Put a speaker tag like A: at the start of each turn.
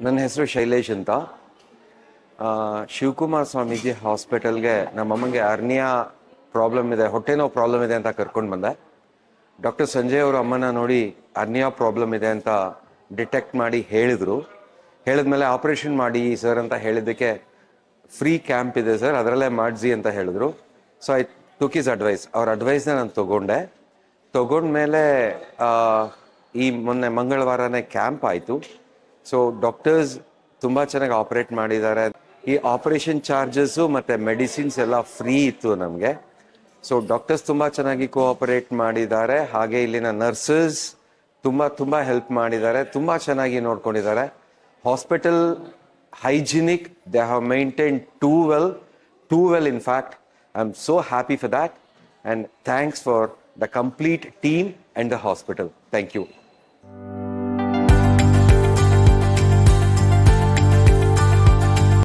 A: ನನ್ನ ಹೆಸರು ಶೈಲೇಶ್ ಅಂತ. ಶಿವಕುಮಾರ್ ಸ್ವಾಮೀಜಿ ಹಾಸ್ಪಿಟಲ್ಗೆ ನಮ್ಮಮ್ಮಗೆ ಅರ್ನಿಯಾ ಪ್ರಾಬ್ಲಮ್ ಇದೆ, ಹೊಟ್ಟೆ ನೋವು ಪ್ರಾಬ್ಲಮ್ ಇದೆ ಅಂತ ಕರ್ಕೊಂಡು ಬಂದೆ. ಡಾಕ್ಟರ್ ಸಂಜಯ್ ಅವರು ಅಮ್ಮನ ನೋಡಿ ಅರ್ನಿಯಾ ಪ್ರಾಬ್ಲಮ್ ಇದೆ ಅಂತ ಡಿಟೆಕ್ಟ್ ಮಾಡಿ ಹೇಳಿದ್ಮೇಲೆ ಆಪರೇಷನ್ ಮಾಡಿ ಸರ್ ಅಂತ ಹೇಳಿದ್ದಕ್ಕೆ ಫ್ರೀ ಕ್ಯಾಂಪ್ ಇದೆ ಸರ್, ಅದರಲ್ಲೇ ಮಾಡಿಸಿ ಅಂತ ಹೇಳಿದ್ರು. So I took his advice. ಅವ್ರ ಅಡ್ವೈಸ್ನ ನಾನು ತಗೊಂಡ್ಮೇಲೆ ಈ ಮೊನ್ನೆ ಮಂಗಳವಾರನೇ ಕ್ಯಾಂಪ್ ಆಯಿತು. ಸೊ ಡಾಕ್ಟರ್ಸ್ ತುಂಬ ಚೆನ್ನಾಗಿ ಆಪರೇಟ್ ಮಾಡಿದ್ದಾರೆ. ಈ ಆಪರೇಷನ್ ಚಾರ್ಜಸ್ಸು ಮತ್ತು ಮೆಡಿಸಿನ್ಸ್ ಎಲ್ಲ ಫ್ರೀ ಇತ್ತು ನಮಗೆ. ಸೊ ಡಾಕ್ಟರ್ಸ್ ತುಂಬ ಚೆನ್ನಾಗಿ ಕೋಆಪರೇಟ್ ಮಾಡಿದ್ದಾರೆ. ಹಾಗೆ ಇಲ್ಲಿನ ನರ್ಸಸ್ ತುಂಬ ಹೆಲ್ಪ್ ಮಾಡಿದ್ದಾರೆ, ತುಂಬ ಚೆನ್ನಾಗಿ ನೋಡ್ಕೊಂಡಿದ್ದಾರೆ. Hospital hygienic, they have maintain too well in fact. I'm so happy for that and thanks for the complete team and the hospital. Thank you.